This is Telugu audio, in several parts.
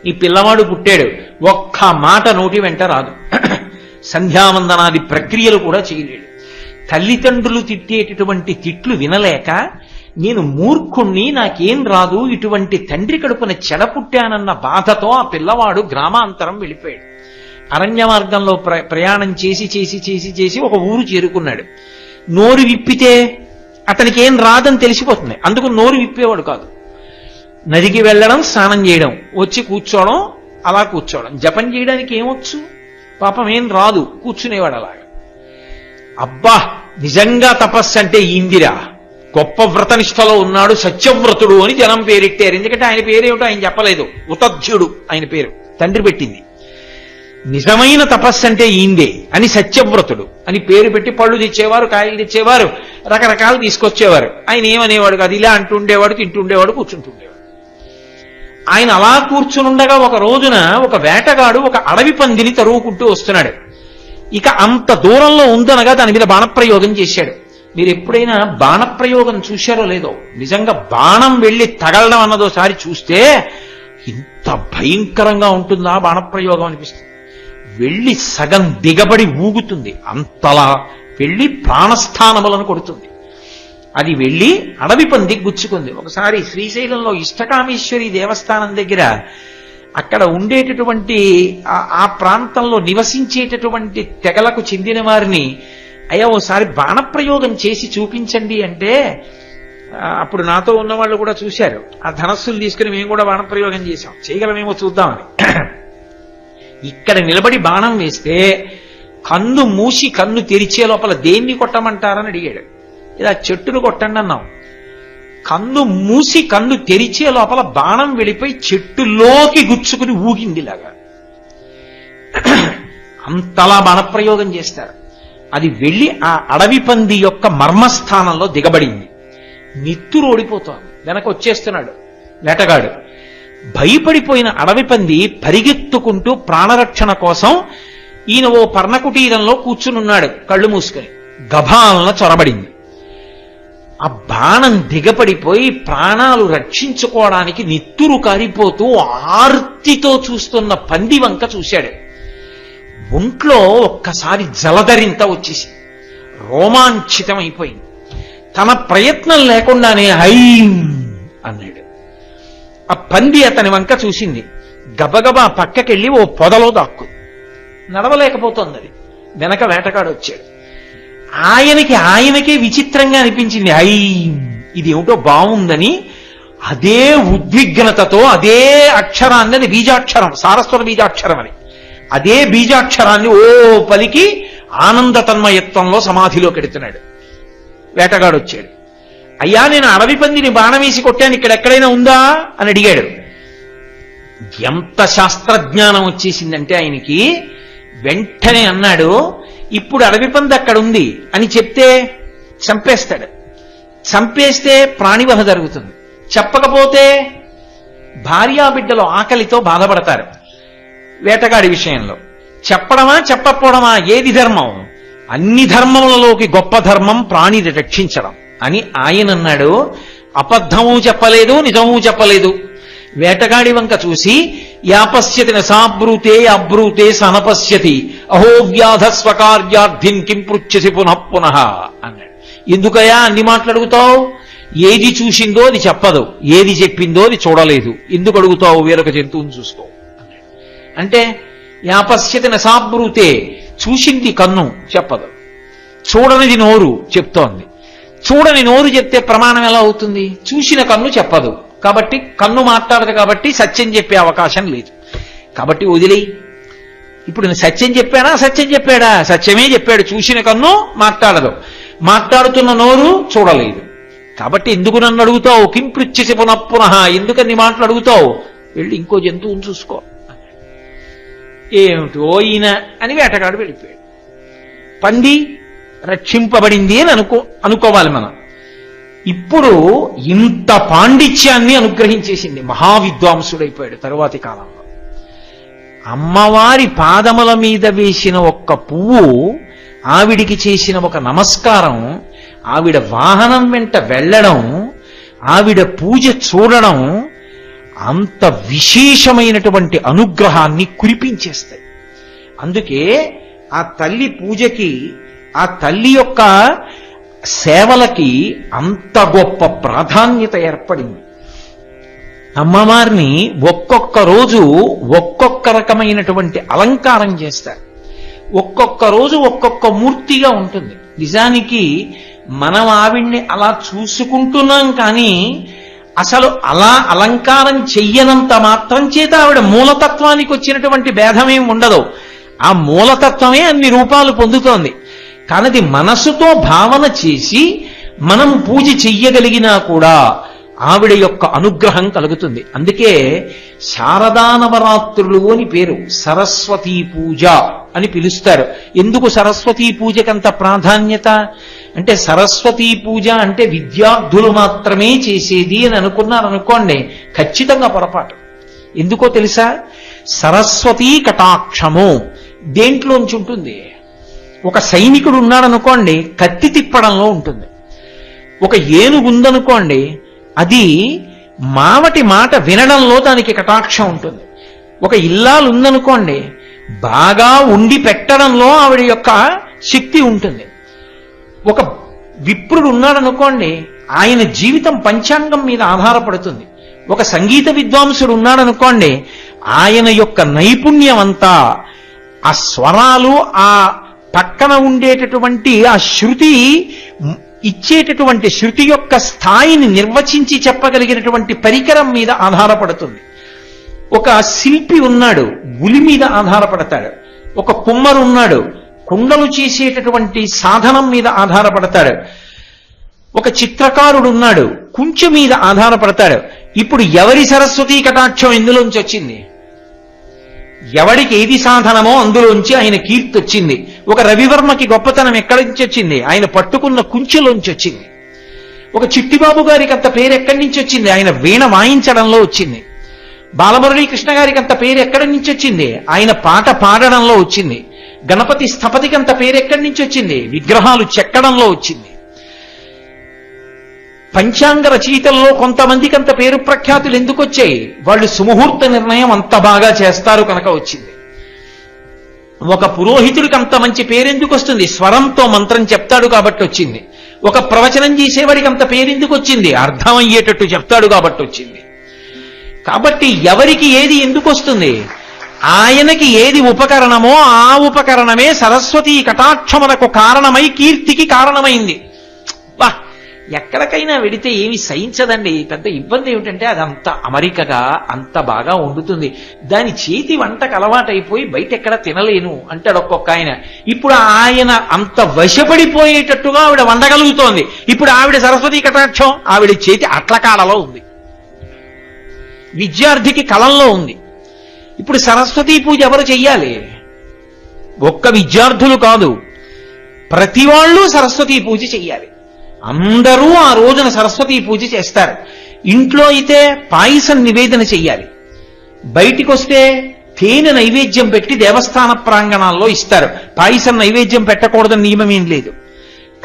ఈ పిల్లవాడు పుట్టాడు, ఒక్క మాట నోటి వెంట రాదు. సంధ్యావందనాది ప్రక్రియలు కూడా చేయలేడు. తల్లిదండ్రులు తిట్టేటటువంటి తిట్లు వినలేక నేను మూర్ఖుణ్ణి, నాకేం రాదు, ఇటువంటి తండ్రి కడుపున చెడ పుట్టానన్న బాధతో ఆ పిల్లవాడు గ్రామాంతరం వెళ్ళిపోయాడు. అరణ్య మార్గంలో ప్రయాణం చేసి చేసి చేసి చేసి ఒక ఊరు చేరుకున్నాడు. నోరు విప్పితే అతనికి ఏం రాదని తెలిసిపోతుంది, అందుకు నోరు విప్పేవాడు కాదు. నదికి వెళ్ళడం, స్నానం చేయడం, వచ్చి కూర్చోవడం, అలా కూర్చోవడం. జపం చేయడానికి ఏమొచ్చు, పాపం ఏం రాదు, కూర్చునేవాడు అలాగా. అబ్బా, నిజంగా తపస్సు అంటే ఇందిరా, గొప్ప వ్రతనిష్టలో ఉన్నాడు, సత్యవ్రతుడు అని జనం పేరెట్టారు. ఎందుకంటే ఆయన పేరేమిటో ఆయన చెప్పలేదు, ఉతధ్యుడు ఆయన పేరు, తండ్రి పెట్టింది. నిజమైన తపస్సు అంటే ఈందే అని సత్యవ్రతుడు అని పేరు పెట్టి పళ్ళు తెచ్చేవారు, కాయలు తెచ్చేవారు, రకరకాలు తీసుకొచ్చేవారు. ఆయన ఏమనేవాడు కాదు, ఇలా అంటుండేవాడు, తింటుండేవాడు, కూర్చుంటుండేవాడు. ఆయన అలా కూర్చునుండగా ఒక రోజున ఒక వేటగాడు ఒక అడవి పందిని తరువుకుంటూ వస్తున్నాడు. ఇక అంత దూరంలో ఉందనగా దాని మీద బాణప్రయోగం చేశాడు. మీరు ఎప్పుడైనా బాణప్రయోగం చూశారో లేదో, నిజంగా బాణం వెళ్ళి తగలడం అన్నదోసారి చూస్తే ఇంత భయంకరంగా ఉంటుందా బాణప్రయోగం అనిపిస్తుంది. వెళ్ళి సగం దిగబడి ఊగుతుంది, అంతలా వెళ్ళి ప్రాణస్థానములను కొడుతుంది. అది వెళ్ళి అడవి పంది గుచ్చుకుంది. ఒకసారి శ్రీశైలంలో ఇష్టకామేశ్వరి దేవస్థానం దగ్గర అక్కడ ఉండేటటువంటి ఆ ప్రాంతంలో నివసించేటటువంటి తెగలకు చెందిన వారిని, అయ్యా ఓసారి బాణప్రయోగం చేసి చూపించండి అంటే, అప్పుడు నాతో ఉన్న వాళ్ళు కూడా చూశారు. ఆ ధనస్సులు తీసుకుని మేము కూడా బాణప్రయోగం చేశాం, చేయగలమేమో చూద్దామని. ఇక్కడ నిలబడి బాణం వేస్తే కన్ను మూసి కన్ను తెరిచే లోపల దేన్ని కొట్టమంటారని అడిగాడు. ఇలా చెట్టును కొట్టండి అన్నాం. కన్ను మూసి కన్ను తెరిచే లోపల బాణం వెళ్ళిపోయి చెట్టులోకి గుచ్చుకుని ఊగిందిలాగా. అంతలా బాణప్రయోగం చేస్తారు. అది వెళ్ళి ఆ అడవి పంది యొక్క మర్మస్థానంలో దిగబడింది. నిత్తురు ఓడిపోతోంది, వెనక వచ్చేస్తున్నాడు వేటగాడు. భయపడిపోయిన అడవి పంది పరిగెత్తుకుంటూ ప్రాణరక్షణ కోసం ఈయన ఓ పర్ణకుటీరంలో కూర్చునున్నాడు కళ్ళు మూసుకొని. గభాలన చొరబడింది. ఆ బాణం దిగపడిపోయి ప్రాణాలు రక్షించుకోవడానికి నిత్తురు కారిపోతూ ఆర్తితో చూస్తున్న పంది వంక చూశాడు. ఒంట్లో ఒక్కసారి జలధరింత వచ్చేసి రోమాంచితం అయిపోయింది. తన ప్రయత్నం లేకుండానే హైం అన్నాడు. ఆ పంది అతని వంక చూసింది, గబగబా పక్కకెళ్ళి ఓ పొదలో దాక్కు. నడవలేకపోతోంది అది. వెనక వేటగాడు వచ్చాడు. ఆయనకే విచిత్రంగా అనిపించింది. ఇది ఏమిటో బాగుందని అదే ఉద్విగ్నతతో అదే అక్షరాన్ని, అది బీజాక్షరం, సారస్వత బీజాక్షరం అని, అదే బీజాక్షరాన్ని ఓ పలికి ఆనంద తన్మయత్వంలో సమాధిలో కెడుతున్నాడు. వేటగాడు వచ్చాడు. అయ్యా, నేను అడవి పందిని బాణం వేసి కొట్టాను, ఇక్కడ ఎక్కడైనా ఉందా అని అడిగాడు. ఎంత శాస్త్రజ్ఞానం వచ్చేసిందంటే ఆయనకి, వెంటనే అన్నాడు, ఇప్పుడు అడవి పంది అక్కడ ఉంది అని చెప్తే చంపేస్తాడు. చంపేస్తే ప్రాణివహ జరుగుతుంది. చెప్పకపోతే భార్యాబిడ్డలు ఆకలితో బాధపడతారు. వేటగాడి విషయంలో చెప్పడమా చెప్పకపోవడమా ఏది ధర్మం? అన్ని ధర్మములలోకి గొప్ప ధర్మం ప్రాణిని రక్షించడం అని ఆయన అన్నాడు. అబద్ధము చెప్పలేదు, నిజము చెప్పలేదు. వేటగాడి వంక చూసి, యాపశ్యతి నసాబ్రూతే అబ్రూతే సనపశ్యతి అహో వ్యాధ స్వకార్యార్థిన్ కిం పృచ్ఛసి పునః పునః అన్నాడు. ఎందుకయా అన్ని మాట్లాడుగుతావు? ఏది చూసిందో అది చెప్పదు, ఏది చెప్పిందో అది చూడలేదు, ఎందుకు అడుగుతావు? వేరొక జంతువుని చూసుకో అన్నాడు. అంటే యాపశ్యతి నసాబ్రూతే, చూసింది కన్ను చెప్పదు, చూడనిది నోరు చెప్తోంది. చూడని నోరు చెప్తే ప్రమాణం ఎలా అవుతుంది? చూసిన కన్ను చెప్పదు కాబట్టి, కన్ను మాట్లాడదు కాబట్టి సత్యం చెప్పే అవకాశం లేదు. కాబట్టి వదిలేయి. ఇప్పుడు నేను సత్యం చెప్పానా, సత్యం చెప్పాడా? సత్యమే చెప్పాడు. చూసిన కన్ను మాట్లాడదు, మాట్లాడుతున్న నోరు చూడలేదు. కాబట్టి ఎందుకు నన్ను అడుగుతావు? కిం పృచ్ఛసి పునః పునః, ఎందుకని మాటలు అడుగుతావు? వెళ్ళి ఇంకో జంతువుని చూసుకో. ఏమిటో ఈయన అని వేటగాడు వెళ్ళిపోయాడు. పంది రక్షింపబడింది అని అనుకోవాలి మనం. ఇప్పుడు ఇంత పాండిత్యాన్ని అనుగ్రహించేసింది, మహావిద్వాంసుడైపోయాడు తరువాతి కాలంలో. అమ్మవారి పాదముల మీద వేసిన ఒక్క పువ్వు, ఆవిడికి చేసిన ఒక నమస్కారం, ఆవిడ వాహనం వెంట వెళ్ళడం, ఆవిడ పూజ చూడడం, అంత విశేషమైనటువంటి అనుగ్రహాన్ని కురిపించేస్తాయి. అందుకే ఆ తల్లి పూజకి, ఆ తల్లి యొక్క సేవలకి అంత గొప్ప ప్రాధాన్యత ఏర్పడింది. అమ్మవారిని ఒక్కొక్క రోజు ఒక్కొక్క రకమైనటువంటి అలంకారం చేస్తారు. ఒక్కొక్క రోజు ఒక్కొక్క మూర్తిగా ఉంటుంది. నిజానికి మనం ఆవిడ్ని అలా చూసుకుంటున్నాం, కానీ అసలు అలా అలంకారం చెయ్యనంత మాత్రం చేత ఆవిడ మూలతత్వానికి వచ్చినటువంటి భేదమేం ఉండదు. ఆ మూలతత్వమే అన్ని రూపాలు పొందుతోంది. కానది మనసుతో భావన చేసి మనం పూజ చెయ్యగలిగినా కూడా ఆవిడ యొక్క అనుగ్రహం కలుగుతుంది. అందుకే శారదా నవరాత్రులు అని పేరు, సరస్వతీ పూజ అని పిలుస్తారు. ఎందుకు సరస్వతీ పూజకంత ప్రాధాన్యత అంటే, సరస్వతీ పూజ అంటే విద్యార్థులు మాత్రమే చేసేది అని అనుకున్నారనుకోండి, ఖచ్చితంగా పొరపాటు. ఎందుకో తెలుసా? సరస్వతీ కటాక్షము దేంట్లోంచి ఉంటుంది? ఒక సైనికుడు ఉన్నాడనుకోండి, కత్తి తిప్పడంలో ఉంటుంది. ఒక ఏనుగు ఉందనుకోండి, అది మావటి మాట వినడంలో దానికి కటాక్షం ఉంటుంది. ఒక ఇల్లాలు ఉందనుకోండి, బాగా ఉండి పెట్టడంలో ఆవిడ యొక్క శక్తి ఉంటుంది. ఒక విప్రుడు ఉన్నాడనుకోండి, ఆయన జీవితం పంచాంగం మీద ఆధారపడుతుంది. ఒక సంగీత విద్వాంసుడు ఉన్నాడనుకోండి, ఆయన యొక్క నైపుణ్యం అంతా ఆ స్వరాలు, ఆ పక్కన ఉండేటటువంటి ఆ శృతి ఇచ్చేటటువంటి శృతి యొక్క స్థాయిని నిర్వచించి చెప్పగలిగినటువంటి పరికరం మీద ఆధారపడుతుంది. ఒక శిల్పి ఉన్నాడు, గులి మీద ఆధారపడతాడు. ఒక కుమ్మరు ఉన్నాడు, కుండలు చేసేటటువంటి సాధనం మీద ఆధారపడతాడు. ఒక చిత్రకారుడు ఉన్నాడు, కుంచె మీద ఆధారపడతాడు. ఇప్పుడు ఎవరి సరస్వతీ కటాక్షం ఇందులోంచి వచ్చింది? ఎవడికి ఏది సాధనమో అందులోంచి ఆయన కీర్తి వచ్చింది. ఒక రవివర్మకి గొప్పతనం ఎక్కడి నుంచి వచ్చింది? ఆయన పట్టుకున్న కుంచెలోంచి వచ్చింది. ఒక చిట్టిబాబు గారికి అంత పేరు ఎక్కడి నుంచి వచ్చింది? ఆయన వీణ వాయించడంలో వచ్చింది. బాలమురళీకృష్ణ గారికి అంత పేరు ఎక్కడి నుంచి వచ్చింది? ఆయన పాట పాడడంలో వచ్చింది. గణపతి స్థపతికి అంత పేరు ఎక్కడి నుంచి వచ్చింది? విగ్రహాలు చెక్కడంలో వచ్చింది. పంచాంగ రచయితల్లో కొంతమందికి అంత పేరు ప్రఖ్యాతులు ఎందుకు వచ్చాయి? వాళ్ళు సుముహూర్త నిర్ణయం అంత బాగా చేస్తారు కనుక వచ్చింది. ఒక పురోహితుడికి అంత మంచి పేరెందుకు వస్తుంది? స్వరంతో మంత్రం చెప్తాడు కాబట్టి వచ్చింది. ఒక ప్రవచనం చేసేవాడికి అంత పేరెందుకు వచ్చింది? అర్థమయ్యేటట్టు చెప్తాడు కాబట్టి వచ్చింది. కాబట్టి ఎవరికి ఏది ఎందుకు వస్తుంది? ఆయనకి ఏది ఉపకరణమో ఆ ఉపకరణమే సరస్వతీ కటాక్షమునకు కారణమై కీర్తికి కారణమైంది. బా, ఎక్కడికైనా వెడితే ఏమి సహించదండి. పెద్ద ఇబ్బంది ఏమిటంటే అదంత అమరికగా అంత బాగా వండుతుంది, దాని చేతి వంటకు అలవాటైపోయి బయట ఎక్కడ తినలేను అంటాడు ఒక్కొక్క ఆయన. ఇప్పుడు ఆయన అంత వశపడిపోయేటట్టుగా ఆవిడ వండగలుగుతోంది. ఇప్పుడు ఆవిడ సరస్వతీ కటాక్షం ఆవిడ చేతి అట్లకాడలో ఉంది, విద్యార్థికి కలంలో ఉంది. ఇప్పుడు సరస్వతీ పూజ ఎవరు చెయ్యాలి? ఒక్క విద్యార్థులు కాదు, ప్రతి వాళ్ళు సరస్వతీ పూజ చెయ్యాలి. అందరూ ఆ రోజున సరస్వతీ పూజ చేస్తారు. ఇంట్లో అయితే పాయసం నివేదన చెయ్యాలి. బయటికి వస్తే తేనె నైవేద్యం పెట్టి దేవస్థాన ప్రాంగణాల్లో ఇస్తారు. పాయసం నైవేద్యం పెట్టకూడదని నియమం ఏం లేదు.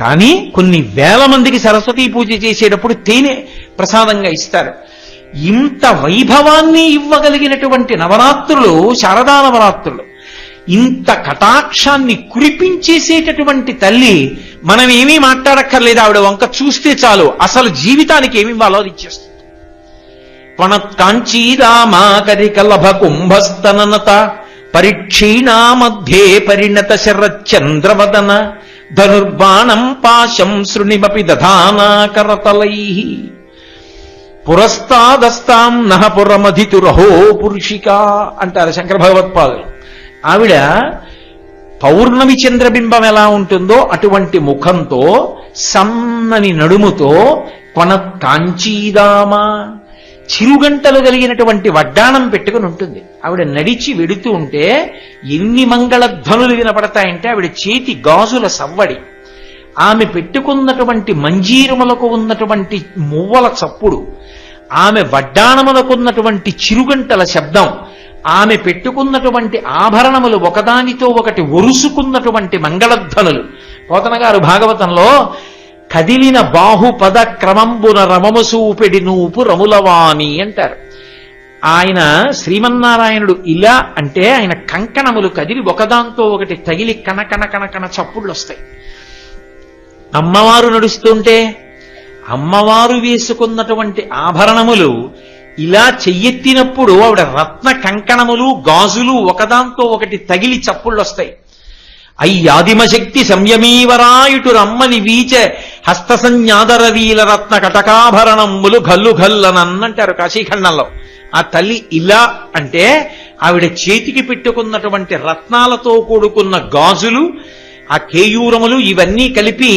కానీ కొన్ని వేల మందికి సరస్వతీ పూజ చేసేటప్పుడు తేనె ప్రసాదంగా ఇస్తారు. ఇంత వైభవాన్ని ఇవ్వగలిగినటువంటి నవరాత్రులు శారదా నవరాత్రులు. ఇంత కటాక్షాన్ని కురిపించేసేటటువంటి తల్లి, మనం ఏమీ మాట్లాడక్కర్లేదు. ఆవిడ వంక చూస్తే చాలు, అసలు జీవితానికి ఏమి ఇవ్వాలో అది ఇచ్చేస్తుంది. పణత్కాంచీరామాకరికలభ కుంభస్తననత పరిక్షీణా మధ్యే పరిణత శరచంద్రవదన ధనుర్బాణం పాశం శృణిమపి దధానా కరతలైః పురస్తాదస్తాం నహ పురమధితురహో పురుషిక అంటారు శంకర భగవత్పాదులు. ఆవిడ పౌర్ణమి చంద్రబింబం ఎలా ఉంటుందో అటువంటి ముఖంతో, సన్నని నడుముతో, కొన కాంచీదామ చిరుగంటలు కలిగినటువంటి వడ్డాణం పెట్టుకుని ఉంటుంది. ఆవిడ నడిచి వెడుతూ ఉంటే ఎన్ని మంగళధ్వనులు వినపడతాయంటే ఆవిడ చేతి గాజుల సవ్వడి, ఆమె పెట్టుకున్నటువంటి మంజీరములకు ఉన్నటువంటి మువ్వల చప్పుడు, ఆమె వడ్డాణములకున్నటువంటి చిరుగంటల శబ్దం, ఆమె పెట్టుకున్నటువంటి ఆభరణములు ఒకదానితో ఒకటి ఒరుసుకున్నటువంటి మంగళధ్వనులు. పోతన గారు భాగవతంలో కదిలిన బాహుపద క్రమంబున రమమసూపెడి నూపు రములవాణి అంటారు. ఆయన శ్రీమన్నారాయణుడు ఇలా అంటే ఆయన కంకణములు కదిలి ఒకదాంతో ఒకటి తగిలి కనకన కనకన చప్పుళ్ళు వస్తాయి. అమ్మవారు నడుస్తుంటే అమ్మవారు వేసుకున్నటువంటి ఆభరణములు ఇలా చెయ్యెత్తినప్పుడు ఆవిడ రత్న కంకణములు గాజులు ఒకదాంతో ఒకటి తగిలి చప్పుళ్ళు వస్తాయి. అయ్యాదిమశక్తి సంయమీవరాయుటు రమ్మని వీచ హస్త సంజ్ఞాదరవీల రత్న కటకాభరణములు గల్లు గల్లనంటారు కాశీఖండంలో. ఆ తల్లి ఇలా అంటే ఆవిడ చేతికి పెట్టుకున్నటువంటి రత్నాలతో కూడుకున్న గాజులు, ఆ కేయూరములు ఇవన్నీ కలిపి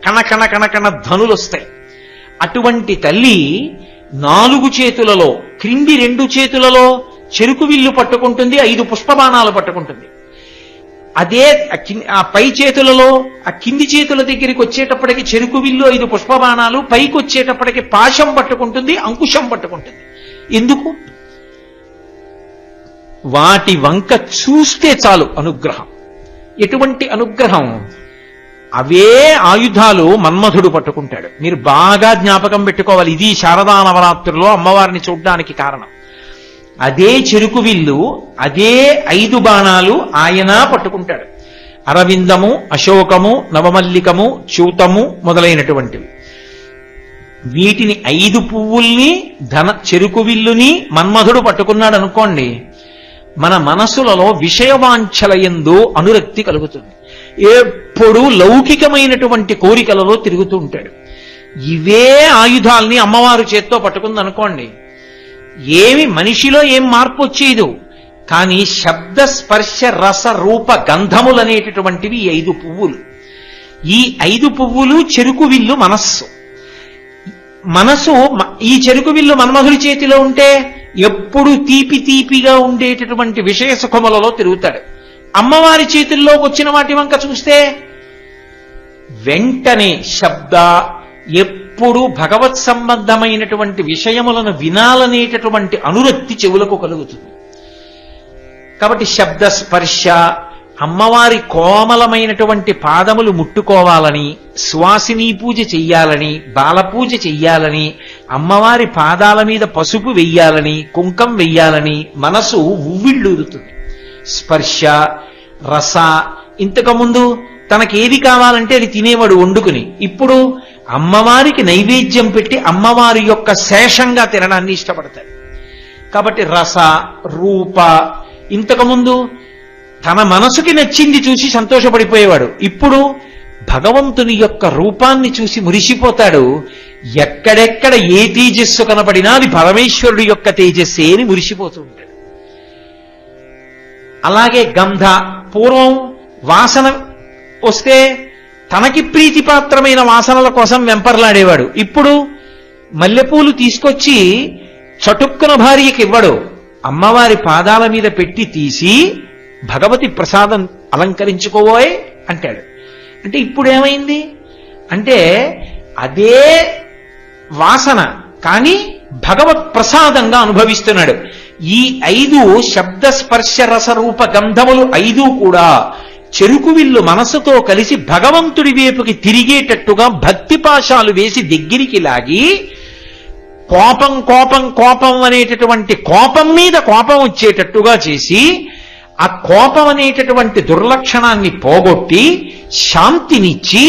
కణకణ కణకణ ధనులు వస్తాయి. అటువంటి తల్లి 4 చేతులలో, క్రింది 2 చేతులలో చెరుకు విల్లు పట్టుకుంటుంది, 5 పుష్పబాణాలు పట్టుకుంటుంది. అదే ఆ పై చేతులలో ఆ కింది చేతుల దగ్గరికి వచ్చేటప్పటికి చెరుకు విల్లు 5 పుష్పబాణాలు, పైకి వచ్చేటప్పటికి పాశం పట్టుకుంటుంది, అంకుశం పట్టుకుంటుంది. ఎందుకు? వాటి వంక చూస్తే చాలు అనుగ్రహం. ఎటువంటి అనుగ్రహం? అవే ఆయుధాలు మన్మధుడు పట్టుకుంటాడు. మీరు బాగా జ్ఞాపకం పెట్టుకోవాలి. ఇది శారదా నవరాత్రుల్లో అమ్మవారిని చూడ్డానికి కారణం. అదే చెరుకు విల్లు, అదే 5 బాణాలు ఆయన పట్టుకుంటాడు. అరవిందము, అశోకము, నవమల్లికము, చూతము మొదలైనటువంటివి. వీటిని 5 పువ్వుల్ని చెరుకు విల్లుని మన్మధుడు పట్టుకున్నాడు అనుకోండి, మన మనసులలో విషయవాంఛలయందు అనురక్తి కలుగుతుంది. ఎప్పుడూ లౌకికమైనటువంటి కోరికలలో తిరుగుతూ ఉంటాడు. ఇవే ఆయుధాల్ని అమ్మవారు చేత్తో పట్టుకుంది అనుకోండి, ఏమి మనిషిలో ఏం మార్పు వచ్చేదు. కానీ శబ్ద స్పర్శ రస రూప గంధములనేటటువంటివి 5 పువ్వులు. ఈ 5 పువ్వులు చెరుకు విల్లు మనస్సు. మనసు ఈ చెరుకు విల్లు మన్మధుడి చేతిలో ఉంటే ఎప్పుడు తీపి తీపిగా ఉండేటటువంటి విషయ సుఖములలో తిరుగుతాడు. అమ్మవారి చేతుల్లోకి వచ్చిన వాటి వంక చూస్తే వెంటనే శబ్ద, ఎప్పుడు భగవత్ సంబంధమైనటువంటి విషయములను వినాలనేటటువంటి అనురక్తి చెవులకు కలుగుతుంది. కాబట్టి శబ్ద స్పర్శ, అమ్మవారి కోమలమైనటువంటి పాదములు ముట్టుకోవాలని, సువాసిని పూజ చెయ్యాలని, బాలపూజ చెయ్యాలని, అమ్మవారి పాదాల మీద పసుపు వెయ్యాలని, కుంకం వెయ్యాలని మనసు ఉవ్విళ్ళూరుతుంది. స్పర్శ, రస. ఇంతకుముందు తనకేది కావాలంటే అది తినేవాడు వండుకుని. ఇప్పుడు అమ్మవారికి నైవేద్యం పెట్టి అమ్మవారి యొక్క శేషంగా తినడాన్ని ఇష్టపడతాడు. కాబట్టి రస, రూప. ఇంతకుముందు తన మనసుకి నచ్చింది చూసి సంతోషపడిపోయేవాడు. ఇప్పుడు భగవంతుని యొక్క రూపాన్ని చూసి మురిసిపోతాడు. ఎక్కడెక్కడ ఏ తేజస్సు కనపడినా అది పరమేశ్వరుడు యొక్క తేజస్సే అని మురిసిపోతూ ఉంటాడు. అలాగే గంధ. పూర్వం వాసన వస్తే తనకి ప్రీతిపాత్రమైన వాసనల కోసం వెంపర్లాడేవాడు. ఇప్పుడు మల్లెపూలు తీసుకొచ్చి చటుక్కున భార్యకి ఇవ్వడు, అమ్మవారి పాదాల మీద పెట్టి తీసి భగవతి ప్రసాదం అలంకరించుకోబోయ్ అంటాడు. అంటే ఇప్పుడు ఏమైంది అంటే అదే వాసన కానీ భగవత్ ప్రసాదంగా అనుభవిస్తున్నాడు. ఈ 5 శబ్ద స్పర్శ రసరూప గంధములు 5 కూడా చెరుకు విల్లు మనసుతో కలిసి భగవంతుడి వైపుకి తిరిగేటట్టుగా భక్తి పాశాలు వేసి దగ్గరికి లాగి, కోపం కోపం కోపం అనేటటువంటి కోపం మీద కోపం వచ్చేటట్టుగా చేసి, ఆ కోపం అనేటటువంటి దుర్లక్షణాన్ని పోగొట్టి శాంతినిచ్చి,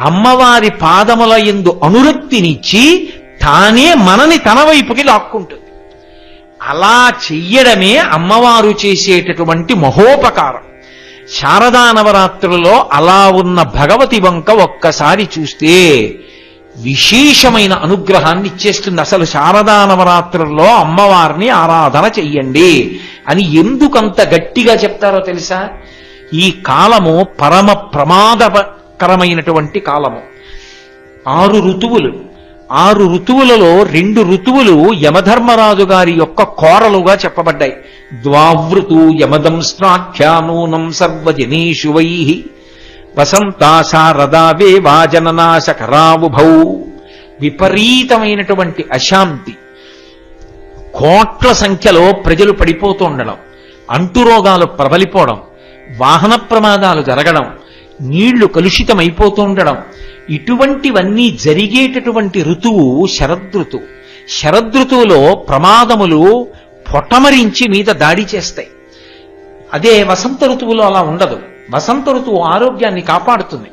అమ్మవారి పాదముల యందు అనురక్తినిచ్చి తానే మనని తన వైపుకి లాక్కుంటుంది. అలా చెయ్యడమే అమ్మవారు చేసేటటువంటి మహోపకారం. శారదా నవరాత్రులలో అలా ఉన్న భగవతి వంక ఒక్కసారి చూస్తే విశేషమైన అనుగ్రహాన్ని ఇచ్చేస్తుంది. అసలు శారదా నవరాత్రుల్లో అమ్మవారిని ఆరాధన చెయ్యండి అని ఎందుకంత గట్టిగా చెప్తారో తెలుసా? ఈ కాలము పరమ ప్రమాదకరమైనటువంటి కాలము. 6 ఋతువులు. 6 ఋతువులలో 2 ఋతువులు యమధర్మరాజు గారి యొక్క కోరలుగా చెప్పబడ్డాయి. ద్వావృతు యమదంస్ట్రాఖ్యానూనం సర్వజనేషు వైః వసంతాశారదావే వాజననాశకరావుభౌ. విపరీతమైనటువంటి అశాంతి, కోట్ల సంఖ్యలో ప్రజలు పడిపోతూ ఉండడం, అంటురోగాలు ప్రబలిపోవడం, వాహన ప్రమాదాలు జరగడం, నీళ్లు కలుషితమైపోతూ ఉండడం, ఇటువంటివన్నీ జరిగేటటువంటి ఋతువు శరదృతువు. శరదృతువులో ప్రమాదములు పొటమరించి మీద దాడి చేస్తాయి. అదే వసంత ఋతువులో అలా ఉండదు. వసంత ఋతువు ఆరోగ్యాన్ని కాపాడుతుంది.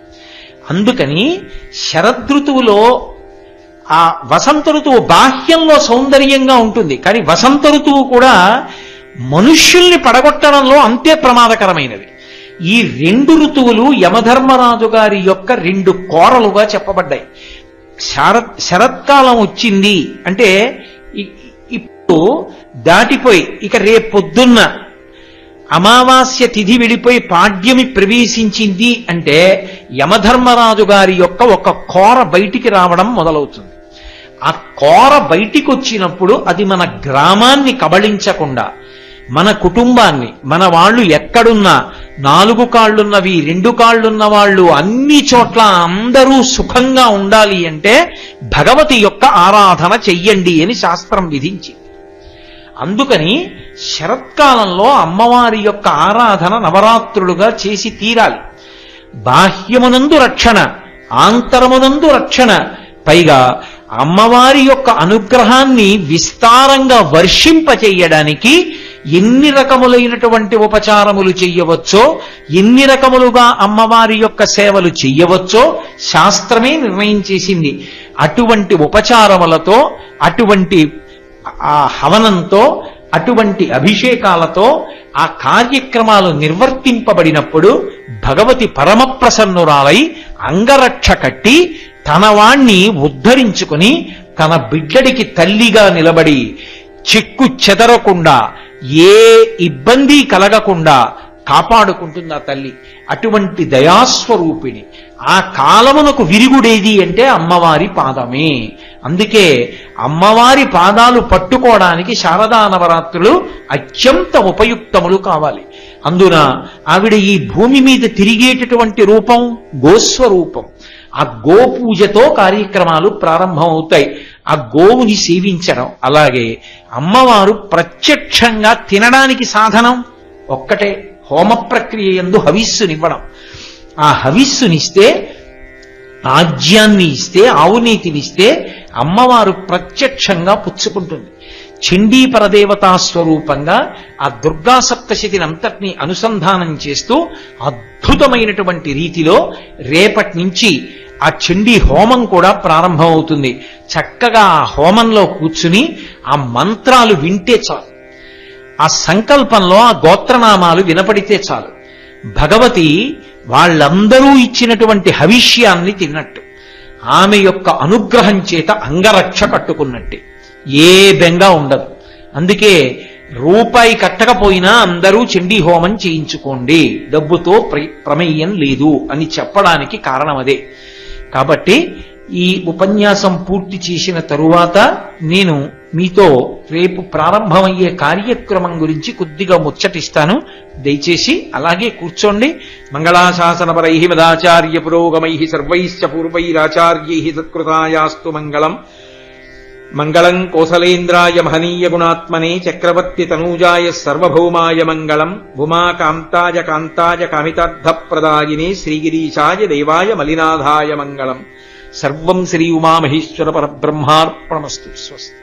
అందుకని శరదృతువులో ఆ వసంత ఋతువు బాహ్యంలో సౌందర్యంగా ఉంటుంది, కానీ వసంత ఋతువు కూడా మనుష్యుల్ని పడగొట్టడంలో అంతే ప్రమాదకరమైనవి. ఈ రెండు ఋతువులు యమధర్మరాజు గారి యొక్క రెండు కోరలుగా చెప్పబడ్డాయి. శరత్కాలం వచ్చింది అంటే ఇప్పుడు దాటిపోయి ఇక రేపొద్దున్న అమావాస్య తిథి విడిపోయి పాడ్యమి ప్రవేశించింది అంటే యమధర్మరాజు గారి యొక్క ఒక కోర బయటికి రావడం మొదలవుతుంది. ఆ కోర బయటికి వచ్చినప్పుడు అది మన గ్రామాన్ని కబళించకుండా, మన కుటుంబాన్ని, మన వాళ్ళు ఎక్కడున్నా, 4 కాళ్ళున్నవి 2 కాళ్ళున్న వాళ్ళు అన్ని చోట్ల అందరూ సుఖంగా ఉండాలి అంటే భగవతి యొక్క ఆరాధన చెయ్యండి అని శాస్త్రం విధించింది. అందుకని శరత్కాలంలో అమ్మవారి యొక్క ఆరాధన నవరాత్రులుగా చేసి తీరాలి. బాహ్యమునందు రక్షణ, ఆంతరమునందు రక్షణ, పైగా అమ్మవారి యొక్క అనుగ్రహాన్ని విస్తారంగా వర్షింపచేయడానికి ఎన్ని రకములైనటువంటి ఉపచారములు చెయ్యవచ్చో, ఎన్ని రకములుగా అమ్మవారి యొక్క సేవలు చెయ్యవచ్చో శాస్త్రమే నిర్ణయం చేసింది. అటువంటి ఉపచారములతో, అటువంటి ఆ హవనంతో, అటువంటి అభిషేకాలతో ఆ కార్యక్రమాలు నిర్వర్తింపబడినప్పుడు భగవతి పరమప్రసన్నురాలై అంగరక్ష కట్టి తన వాణ్ణి ఉద్ధరించుకుని తన బిడ్డడికి తల్లిగా నిలబడి చెక్కు చెదరకుండా, ఏ ఇబ్బంది కలగకుండా కాపాడుకుంటుంది ఆ తల్లి. అటువంటి దయాస్వరూపిణి. ఆ కాలమునకు విరుగుడేది అంటే అమ్మవారి పాదమే. అందుకే అమ్మవారి పాదాలు పట్టుకోవడానికి శారదా నవరాత్రులు అత్యంత ఉపయుక్తములు కావాలి. అందున ఆవిడ ఈ భూమి మీద తిరిగేటటువంటి రూపం గోస్వరూపం. ఆ గోపూజతో కార్యక్రమాలు ప్రారంభమవుతాయి. ఆ గోవుని సేవించడం. అలాగే అమ్మవారు ప్రత్యక్షంగా తినడానికి సాధనం ఒక్కటే, హోమ ప్రక్రియ యందు హవిస్సునివ్వడం. ఆ హవిస్సునిస్తే, ఆజ్యాన్ని ఇస్తే, ఆవునీతినిస్తే అమ్మవారు ప్రత్యక్షంగా పుచ్చుకుంటుంది. చండీ పరదేవతా స్వరూపంగా ఆ దుర్గా సప్తశతిని అంతటినీ అనుసంధానం చేస్తూ అద్భుతమైనటువంటి రీతిలో రేపటి నుంచి ఆ చండీ హోమం కూడా ప్రారంభమవుతుంది. చక్కగా ఆ హోమంలో కూర్చుని ఆ మంత్రాలు వింటే చాలు, ఆ సంకల్పంలో ఆ గోత్రనామాలు వినపడితే చాలు. భగవతి వాళ్ళందరూ ఇచ్చినటువంటి హవిష్యాన్ని తిన్నట్టు, ఆమె యొక్క అనుగ్రహం చేత అంగరక్ష కట్టుకున్నట్టే, ఏ బెంగా ఉండదు. అందుకే రూపాయి కట్టకపోయినా అందరూ చండీ హోమం చేయించుకోండి, డబ్బుతో ప్రమేయం లేదు అని చెప్పడానికి కారణం అదే. కాబట్టి ఈ ఉపన్యాసం పూర్తి చేసిన తరువాత నేను మీతో రేపు ప్రారంభమయ్యే కార్యక్రమం గురించి కొద్దిగా ముచ్చటిస్తాను. దయచేసి అలాగే కూర్చోండి. మంగళాశాసనపరై మదాచార్య పురోగమై సర్వైశ్చ పూర్వైరాచార్యై సత్కృతాయాస్తు మంగళం. మంగళం కోసలేంద్రాయ మహనీయ గుణాత్మనే చక్రవర్తి తనూజాయ సర్వభౌమాయ మంగళం. ఉమాకాంతాయ కాంతాయ కామితార్థప్రదాయినే శ్రీగిరీశాయ దేవాయ మలినాథాయ మంగళం. సర్వం శ్రీ ఉమామహేశ్వర పరబ్రహ్మార్పణమస్తు. స్వస్తి.